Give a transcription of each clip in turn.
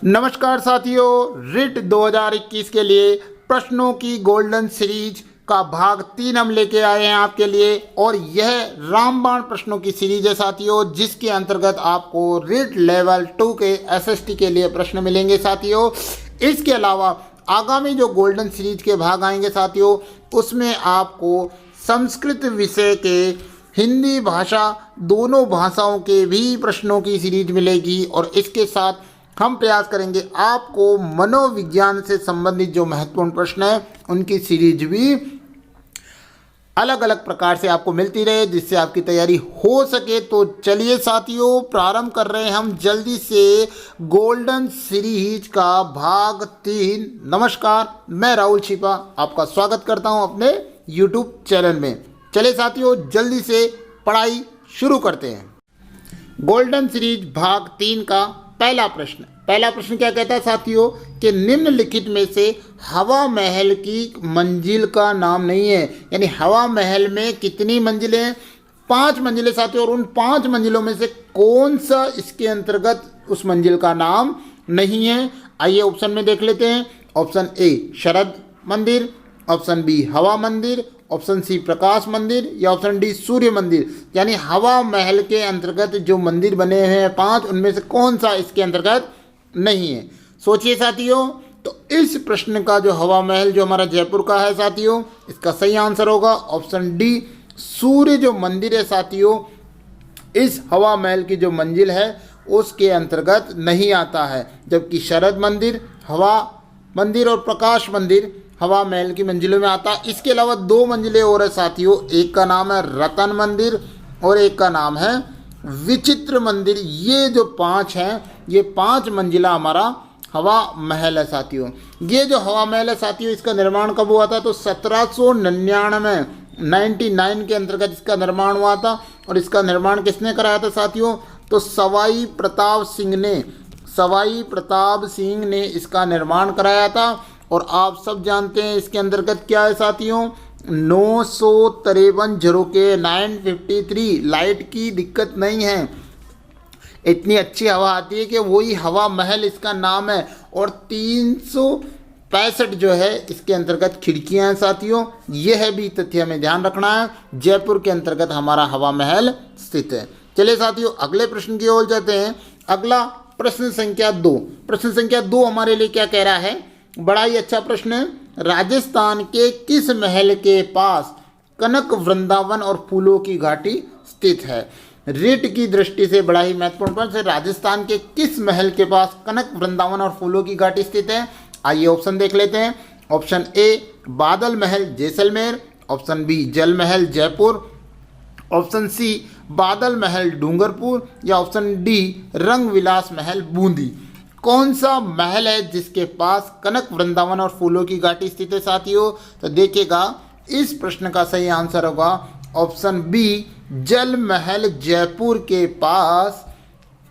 नमस्कार साथियों, रिट 2021 के लिए प्रश्नों की गोल्डन सीरीज का भाग 3 हम लेके आए हैं आपके लिए। और यह रामबाण प्रश्नों की सीरीज है साथियों, जिसके अंतर्गत आपको रिट लेवल 2 के एसएसटी के लिए प्रश्न मिलेंगे साथियों। इसके अलावा आगामी जो गोल्डन सीरीज के भाग आएंगे साथियों, उसमें आपको संस्कृत विषय के हिंदी भाषा दोनों भाषाओं के भी प्रश्नों की सीरीज मिलेगी। और इसके साथ हम प्रयास करेंगे आपको मनोविज्ञान से संबंधित जो महत्वपूर्ण प्रश्न है उनकी सीरीज भी अलग अलग प्रकार से आपको मिलती रहे, जिससे आपकी तैयारी हो सके। तो चलिए साथियों, प्रारंभ कर रहे हैं हम जल्दी से गोल्डन सीरीज का भाग 3। नमस्कार, मैं राहुल छिपा आपका स्वागत करता हूं अपने यूट्यूब चैनल में। चलिए साथियों, जल्दी से पढ़ाई शुरू करते हैं। गोल्डन सीरीज भाग 3 का पहला प्रश्न क्या कहता है साथियों कि निम्नलिखित में से हवा महल की मंजिल का नाम नहीं है। यानी हवा महल में कितनी मंजिलें? 5 मंजिलें साथियों। और उन 5 मंजिलों में से कौन सा इसके अंतर्गत उस मंजिल का नाम नहीं है? आइए ऑप्शन में देख लेते हैं। ऑप्शन ए शरद मंदिर, ऑप्शन बी हवा मंदिर, ऑप्शन सी प्रकाश मंदिर या ऑप्शन डी सूर्य मंदिर। यानी हवा महल के अंतर्गत जो मंदिर बने हैं 5, उनमें से कौन सा इसके अंतर्गत नहीं है? सोचिए साथियों। तो इस प्रश्न का जो हवा महल जो हमारा जयपुर का है साथियों, इसका सही आंसर होगा ऑप्शन डी सूर्य जो मंदिर है साथियों, इस हवा महल की जो मंजिल है उसके अंतर्गत नहीं आता है। जबकि शरद मंदिर, हवा मंदिर और प्रकाश मंदिर हवा महल की मंजिलों में आता है। इसके अलावा 2 मंजिलें और है साथियों, एक का नाम है रतन मंदिर और एक का नाम है विचित्र मंदिर। ये जो 5 हैं, ये 5 मंजिला हमारा हवा महल है साथियों। ये जो हवा महल है साथियों, इसका निर्माण कब हुआ था? तो 1799 के अंतर्गत इसका निर्माण हुआ था। और इसका निर्माण किसने कराया था साथियों? तो सवाई प्रताप सिंह ने इसका निर्माण कराया था। और आप सब जानते हैं इसके अंतर्गत क्या है साथियों, 953 झरोके, 953 लाइट की दिक्कत नहीं है। इतनी अच्छी हवा आती है कि वही हवा महल इसका नाम है। और 365 जो है इसके अंतर्गत खिड़कियां हैं साथियों। यह भी तथ्य हमें ध्यान रखना है। जयपुर के अंतर्गत हमारा हवा महल स्थित है। चलिए साथियों, अगले प्रश्न की ओर जाते हैं। अगला प्रश्न संख्या 2। प्रश्न संख्या 2 हमारे लिए क्या कह रहा है? बड़ा ही अच्छा प्रश्न है। राजस्थान के किस महल के पास कनक वृंदावन और फूलों की घाटी स्थित है? रिट की दृष्टि से बड़ा ही महत्वपूर्ण प्रश्न है। राजस्थान के किस महल के पास कनक वृंदावन और फूलों की घाटी स्थित है? आइए ऑप्शन देख लेते हैं। ऑप्शन ए बादल महल जैसलमेर, ऑप्शन बी जल महल जयपुर, ऑप्शन सी बादल महल डूंगरपुर या ऑप्शन डी रंग विलास महल बूंदी। कौन सा महल है जिसके पास कनक वृंदावन और फूलों की घाटी स्थित है साथियों? तो देखिएगा, इस प्रश्न का सही आंसर होगा ऑप्शन बी जल महल जयपुर के पास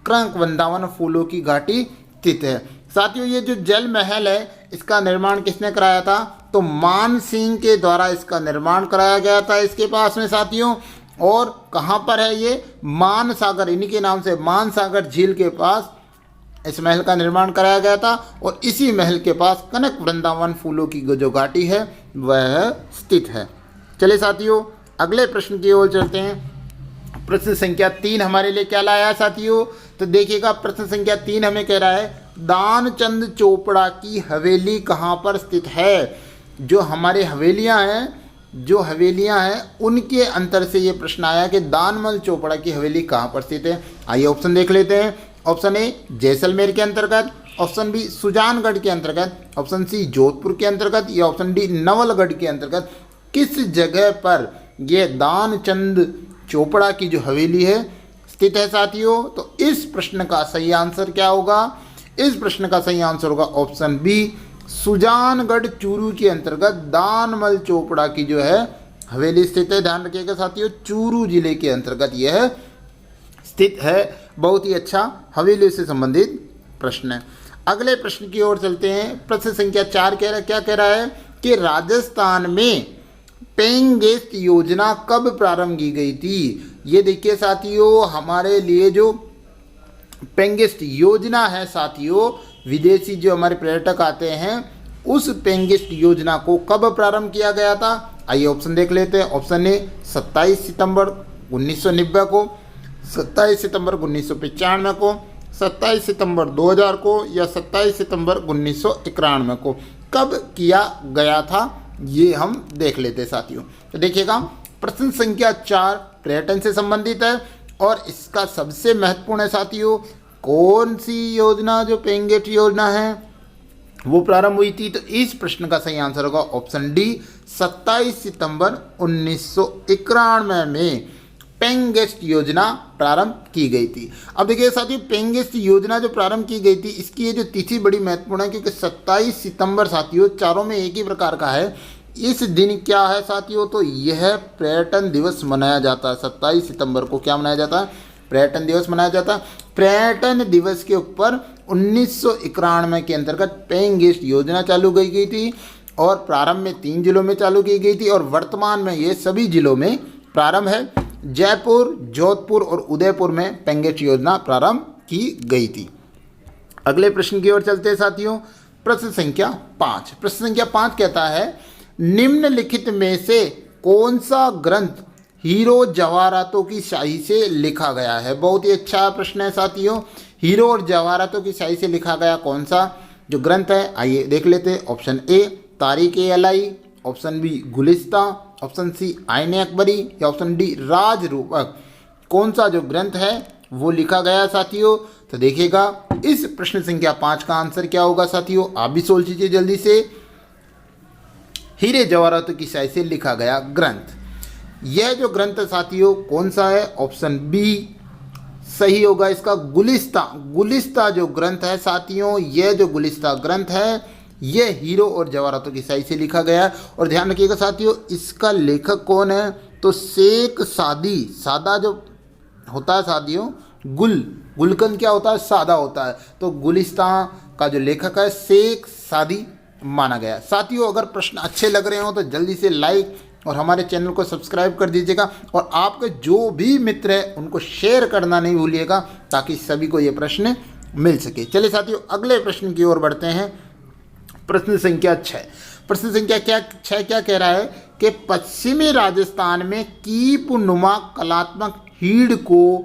कनक वृंदावन और फूलों की घाटी स्थित है। साथियों, ये जो जल महल है इसका निर्माण किसने कराया था? तो मान सिंह के द्वारा इसका निर्माण कराया गया था इसके पास में साथियों। और कहाँ पर है ये? मान सागर, इन्हीं के नाम से मान सागर झील के पास इस महल का निर्माण कराया गया था। और इसी महल के पास कनक वृंदावन फूलों की जो घाटी है वह स्थित है। चलिए साथियों, अगले प्रश्न की ओर चलते हैं। प्रश्न संख्या 3 हमारे लिए क्या लाया है साथियों? तो देखिएगा, प्रश्न संख्या 3 हमें कह रहा है दानचंद चोपड़ा की हवेली कहाँ पर स्थित है? जो हमारे हवेलियाँ हैं उनके अंतर से ये प्रश्न आया कि दानमल चोपड़ा की हवेली कहाँ पर स्थित है। आइए ऑप्शन देख लेते हैं। ऑप्शन ए जैसलमेर के अंतर्गत, ऑप्शन बी सुजानगढ़ के अंतर्गत, ऑप्शन सी जोधपुर के अंतर्गत या ऑप्शन डी नवलगढ़ के अंतर्गत। किस जगह पर यह दानचंद चोपड़ा की जो हवेली है स्थित है साथियों? तो इस प्रश्न का सही आंसर क्या होगा? इस प्रश्न का सही आंसर होगा ऑप्शन बी सुजानगढ़ चूरू के अंतर्गत दानमल चोपड़ा की जो है हवेली स्थित है। ध्यान रखिएगा साथियों, चूरू जिले के अंतर्गत यह स्थित है। बहुत ही अच्छा हवेली से संबंधित प्रश्न है। अगले प्रश्न की ओर चलते हैं। प्रश्न संख्या 4 क्या कह रहा है कि राजस्थान में पेइंग गेस्ट योजना कब प्रारंभ की गई थी? ये देखिए साथियों, हमारे लिए जो पेइंग गेस्ट योजना है साथियों, विदेशी जो हमारे पर्यटक आते हैं उस पेइंग गेस्ट योजना को कब प्रारंभ किया गया था? आइए ऑप्शन देख लेते हैं। ऑप्शन ए 27 सितंबर 1990 को, 27 सितंबर 1995 को, 27 सितंबर 2000 को या 27 सितंबर 1991 को कब किया गया था, ये हम देख लेते हैं साथियों। तो देखिएगा प्रश्न संख्या 4 पर्यटन से संबंधित है और इसका सबसे महत्वपूर्ण है साथियों, कौन सी योजना जो पेइंग गेस्ट योजना है वो प्रारंभ हुई थी। तो इस प्रश्न का सही आंसर होगा ऑप्शन डी 27 सितंबर 1991 में पेइंग गेस्ट योजना प्रारंभ की गई थी। अब देखिए साथियों, पेइंग गेस्ट योजना जो प्रारंभ की गई थी इसकी ये जो तिथि बड़ी महत्वपूर्ण है क्योंकि 27 सितंबर साथियों चारों में एक ही प्रकार का है। इस दिन क्या है साथियों, तो यह पर्यटन दिवस मनाया जाता है। 27 सितंबर को क्या मनाया जाता है? पर्यटन दिवस मनाया जाता है। पर्यटन दिवस के ऊपर 1991 के अंतर्गत पेइंग गेस्ट योजना चालू की गई थी और प्रारंभ में 3 जिलों में चालू की गई थी और वर्तमान में ये सभी जिलों में प्रारंभ है। जयपुर, जोधपुर और उदयपुर में पेइंग गेस्ट योजना प्रारंभ की गई थी। अगले प्रश्न की ओर चलते हैं साथियों। प्रश्न संख्या 5। प्रश्न संख्या 5 कहता है निम्नलिखित में से कौन सा ग्रंथ हीरो जवाहरातों की शाही से लिखा गया है? बहुत ही अच्छा प्रश्न है साथियों। हीरो और जवाहरातों की शाही से लिखा गया कौन सा जो ग्रंथ है, आइए देख लेते हैं। Option A Tarikh-e-Alai, option B Gulistan, option C Ain-i-Akbari या ऑप्शन डी राजरूपक। कौन सा जो ग्रंथ है वो लिखा गया साथियों? तो देखिएगा इस प्रश्न संख्या 5 का आंसर क्या होगा साथियों, आप भी सोच लीजिए जल्दी से। हीरे जवाहरातों की शाही से लिखा गया ग्रंथ, यह जो ग्रंथ साथियों कौन सा है? ऑप्शन बी सही होगा इसका, गुलिस्ता। गुलिस्ता जो ग्रंथ है साथियों, यह जो गुलिस्ता ग्रंथ है यह हीरो और जवाहरातों की शाही से लिखा गया है। और ध्यान रखिएगा साथियों इसका लेखक कौन है? तो शेख सादी। सादा जो होता है साथियों, गुलकंद क्या होता है? सादा होता है। तो गुलिस्तां का जो लेखक है शेख सादी माना गया। साथियों अगर प्रश्न अच्छे लग रहे हो तो जल्दी से लाइक और हमारे चैनल को सब्सक्राइब कर दीजिएगा और आपके जो भी मित्र हैं उनको शेयर करना नहीं भूलिएगा ताकि सभी को ये प्रश्न मिल सके। चलिए साथियों अगले प्रश्न की ओर बढ़ते हैं। प्रश्न संख्या 6। प्रश्न संख्या 6 क्या कह रहा है कि पश्चिमी राजस्थान में कीप नुमा कलात्मक हीड़ को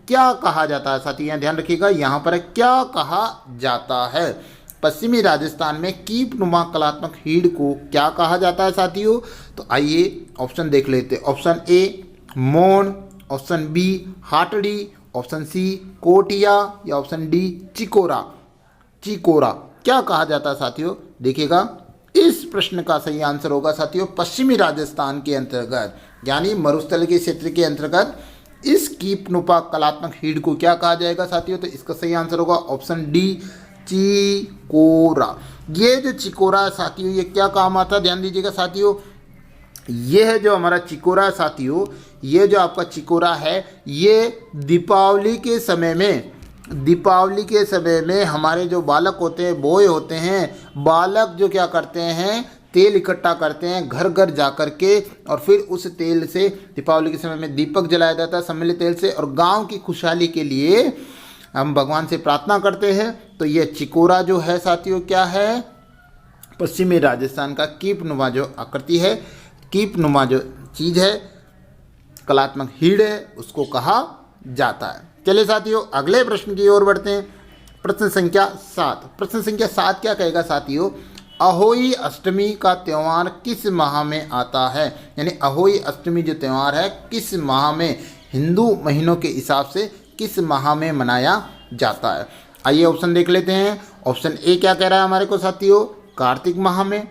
क्या कहा जाता है? साथी यहाँ ध्यान रखिएगा, यहाँ पर क्या कहा जाता है? पश्चिमी राजस्थान में कीप नुमा कलात्मक हीड़ को क्या कहा जाता है साथियों? तो आइए ऑप्शन देख लेते हैं। ऑप्शन ए मौन, ऑप्शन बी हाटड़ी, ऑप्शन सी कोटिया या ऑप्शन डी चिकोरा। चिकोरा क्या कहा जाता है साथियों? देखिएगा इस प्रश्न का सही आंसर होगा साथियों पश्चिमी राजस्थान के अंतर्गत यानी मरुस्थल के क्षेत्र के अंतर्गत इस कीपनुपा कलात्मक हीड़ को क्या कहा जाएगा साथियों? तो इसका सही आंसर होगा ऑप्शन डी चिकोरा। ये जो चिकोरा है साथियों ये क्या काम आता है? ध्यान दीजिएगा साथियों, यह जो हमारा चिकोरा है साथियों, ये जो आपका चिकोरा है ये दीपावली के समय में हमारे जो बालक होते हैं, बॉय होते हैं, बालक जो क्या करते हैं तेल इकट्ठा करते हैं घर घर जा कर के और फिर उस तेल से दीपावली के समय में दीपक जलाया जाता है सम्मिलित तेल से और गांव की खुशहाली के लिए हम भगवान से प्रार्थना करते हैं। तो ये चिकोरा जो है साथियों क्या है? पश्चिमी राजस्थान का कीपनुमा जो आकृति है, कीपनुमा जो चीज़ है, कलात्मक हीड़ है, उसको कहा जाता है। चलिए साथियों अगले प्रश्न की ओर बढ़ते हैं। प्रश्न संख्या 7। प्रश्न संख्या 7 क्या कहेगा साथियों? अहोई अष्टमी का त्यौहार किस माह में आता है? यानी अहोई अष्टमी जो त्यौहार है किस माह में, हिंदू महीनों के हिसाब से किस माह में मनाया जाता है? आइए ऑप्शन देख लेते हैं। ऑप्शन ए क्या कह रहा है हमारे को साथियों? कार्तिक माह में,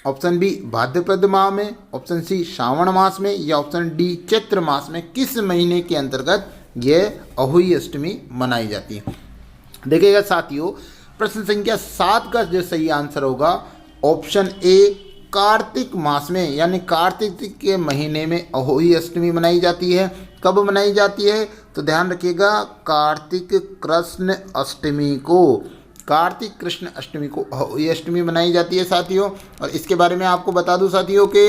ऑप्शन बी भाद्रपद माह में, ऑप्शन सी श्रावण मास में या ऑप्शन डी चैत्र मास में किस महीने के अंतर्गत ये अहोई अष्टमी मनाई जाती है? देखिएगा साथियों प्रश्न संख्या 7 का जो सही आंसर होगा ऑप्शन ए कार्तिक मास में यानी कार्तिक के महीने में अहोई अष्टमी मनाई जाती है। कब मनाई जाती है? तो ध्यान रखिएगा कार्तिक कृष्ण अष्टमी को, कार्तिक कृष्ण अष्टमी को अहोई अष्टमी मनाई जाती है साथियों। और इसके बारे में आपको बता दूं साथियों कि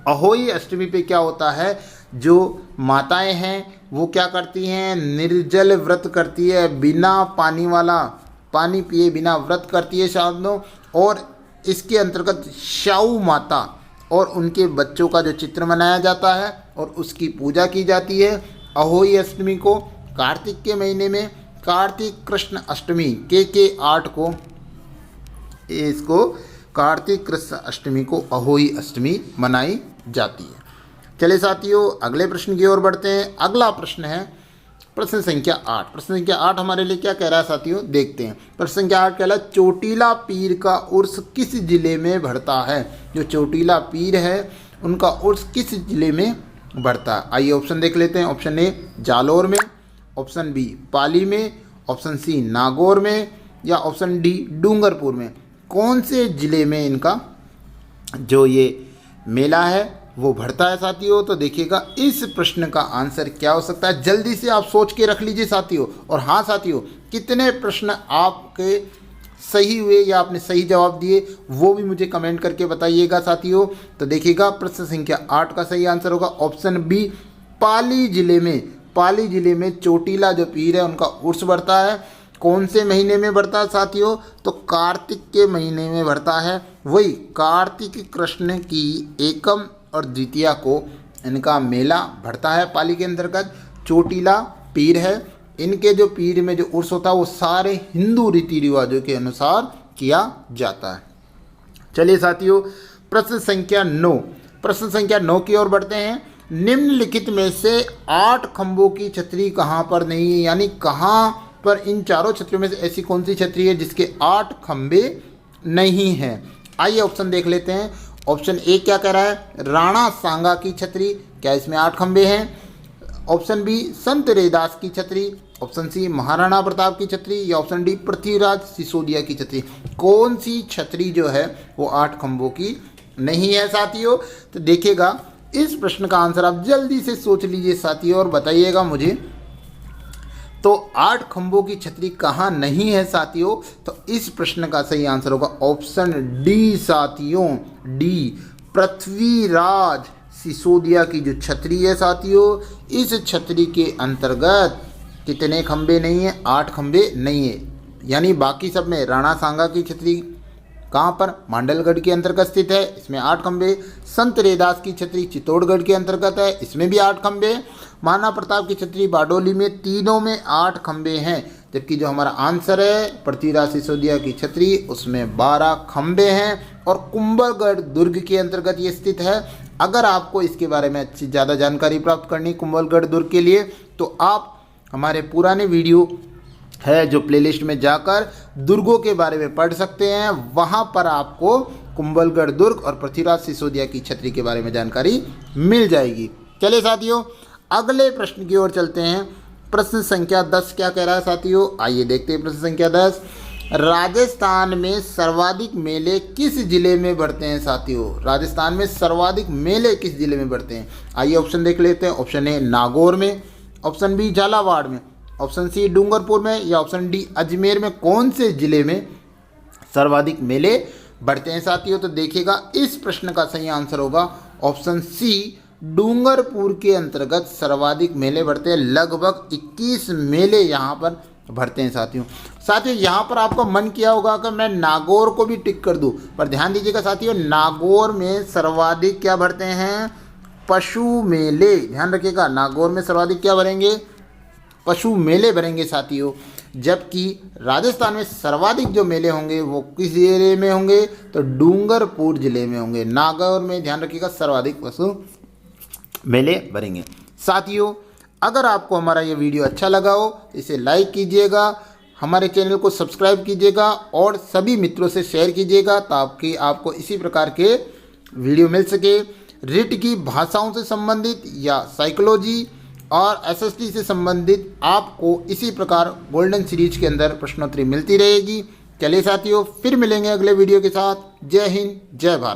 अहोई अष्टमी पे क्या होता है, जो माताएं हैं वो क्या करती हैं? निर्जल व्रत करती है, बिना पानी वाला पानी पिए बिना व्रत करती है साथियों, और इसके अंतर्गत शाऊ माता और उनके बच्चों का जो चित्र बनाया जाता है और उसकी पूजा की जाती है। अहोई अष्टमी को कार्तिक के महीने में कार्तिक कृष्ण अष्टमी के 8 को इसको कार्तिक कृष्ण अष्टमी को अहोई अष्टमी मनाई जाती है। चलिए साथियों अगले प्रश्न की ओर बढ़ते हैं। अगला प्रश्न है प्रश्न संख्या 8। प्रश्न संख्या 8 हमारे लिए क्या कह रहा है साथियों, देखते हैं। प्रश्न संख्या 8 कह रहा है चोटीला पीर का उर्स किस जिले में बढ़ता है। जो चोटीला पीर है उनका उर्स किस जिले में बढ़ता है। आइए ऑप्शन देख लेते हैं। ऑप्शन ए जालोर में, ऑप्शन बी पाली में, ऑप्शन सी नागौर में, या ऑप्शन डी डूंगरपुर में। कौन से ज़िले में इनका जो ये मेला है वो बढ़ता है साथियों। तो देखिएगा इस प्रश्न का आंसर क्या हो सकता है, जल्दी से आप सोच के रख लीजिए साथियों। और हाँ साथियों, कितने प्रश्न आपके सही हुए या आपने सही जवाब दिए वो भी मुझे कमेंट करके बताइएगा साथियों। तो देखिएगा प्रश्न संख्या 8 का सही आंसर होगा ऑप्शन बी पाली जिले में। पाली जिले में चोटीला जो पीर है उनका उर्स बढ़ता है। कौन से महीने में बढ़ता है साथियों, तो कार्तिक के महीने में बढ़ता है। वही कार्तिक कृष्ण की एकम और द्वितीया को इनका मेला बढ़ता है। पाली के अंतर्गत चोटीला पीर है, इनके जो पीर में जो उर्स होता है वो सारे हिंदू रीति रिवाजों के अनुसार किया जाता है। चलिए साथियों प्रश्न संख्या 9। प्रश्न संख्या 9 की ओर बढ़ते हैं। निम्नलिखित में से 8 खंभों की छतरी कहाँ पर नहीं है, यानी कहाँ पर इन चारों छतरियों में से ऐसी कौन सी छतरी है जिसके 8 खंभे नहीं हैं। आइए ऑप्शन देख लेते हैं। ऑप्शन ए क्या कह रहा है, राणा सांगा की छतरी, क्या इसमें 8 खंभे हैं। ऑप्शन बी संत रैदास की छतरी, ऑप्शन सी महाराणा प्रताप की छतरी, या ऑप्शन डी पृथ्वीराज सिसोदिया की छतरी। कौन सी छतरी जो है वो 8 खंभों की नहीं है साथियों। तो देखिएगा इस प्रश्न का आंसर आप जल्दी से सोच लीजिए साथियों और बताइएगा मुझे। तो 8 खंभों की छतरी कहाँ नहीं है साथियों, तो इस प्रश्न का सही आंसर होगा ऑप्शन डी साथियों, डी पृथ्वीराज सिसोदिया की जो छतरी है साथियों, इस छतरी के अंतर्गत कितने खंभे नहीं हैं, 8 खंभे नहीं है। यानी बाकी सब में राणा सांगा की छतरी कहाँ पर, मांडलगढ़ के अंतर्गत स्थित है, इसमें 8 खंभे। संत रैदास की छतरी चित्तौड़गढ़ के अंतर्गत है, इसमें भी 8 खंभे। महाराणा प्रताप की छतरी बारडोली में, तीनों में 8 खंभे हैं। जबकि जो हमारा आंसर है पृथ्वीराज सिसोदिया की छतरी उसमें 12 खंभे हैं और कुंभलगढ़ दुर्ग के अंतर्गत ये स्थित है। अगर आपको इसके बारे में अच्छी ज़्यादा जानकारी प्राप्त करनी कुंभलगढ़ दुर्ग के लिए, तो आप हमारे पुराने वीडियो है जो प्लेलिस्ट में जाकर दुर्गों के बारे में पढ़ सकते हैं। वहाँ पर आपको कुंभलगढ़ दुर्ग और पृथ्वीराज सिसोदिया की छतरी के बारे में जानकारी मिल जाएगी। चलिए साथियों अगले प्रश्न की ओर चलते हैं। प्रश्न संख्या 10 क्या कह रहा है साथियों, आइए देखते हैं। प्रश्न संख्या 10, राजस्थान में सर्वाधिक मेले किस जिले में बढ़ते हैं साथियों। राजस्थान में सर्वाधिक मेले किस जिले में बढ़ते हैं। आइए ऑप्शन देख लेते हैं। ऑप्शन ए नागौर में, ऑप्शन बी झालावाड़ में, ऑप्शन सी डूंगरपुर में, या ऑप्शन डी अजमेर में। कौन से जिले में सर्वाधिक मेले बढ़ते हैं साथियों। तो देखिएगा इस प्रश्न का सही आंसर होगा ऑप्शन सी डूंगरपुर के अंतर्गत सर्वाधिक मेले बढ़ते हैं। लगभग 21 मेले यहाँ पर बढ़ते हैं साथियों। यहाँ पर आपका मन किया होगा कि मैं नागौर को भी टिक कर दूं, पर ध्यान दीजिएगा साथियों नागौर में सर्वाधिक क्या बढ़ते हैं, पशु मेले। ध्यान रखिएगा नागौर में सर्वाधिक क्या भरेंगे, पशु मेले भरेंगे साथियों। जबकि राजस्थान में सर्वाधिक जो मेले होंगे वो किस जिले में होंगे, तो डूंगरपुर जिले में होंगे। नागौर में ध्यान रखिएगा सर्वाधिक पशु मेले भरेंगे। साथियों अगर आपको हमारा ये वीडियो अच्छा लगा हो तो इसे लाइक कीजिएगा, हमारे चैनल को सब्सक्राइब कीजिएगा और सभी मित्रों से शेयर कीजिएगा ताकि आपको इसी प्रकार के वीडियो मिल सके। रिट की भाषाओं से संबंधित या साइकोलॉजी और एसएसटी से संबंधित आपको इसी प्रकार गोल्डन सीरीज के अंदर प्रश्नोत्तरी मिलती रहेगी। चलिए साथियों फिर मिलेंगे अगले वीडियो के साथ। जय हिंद जय भारत।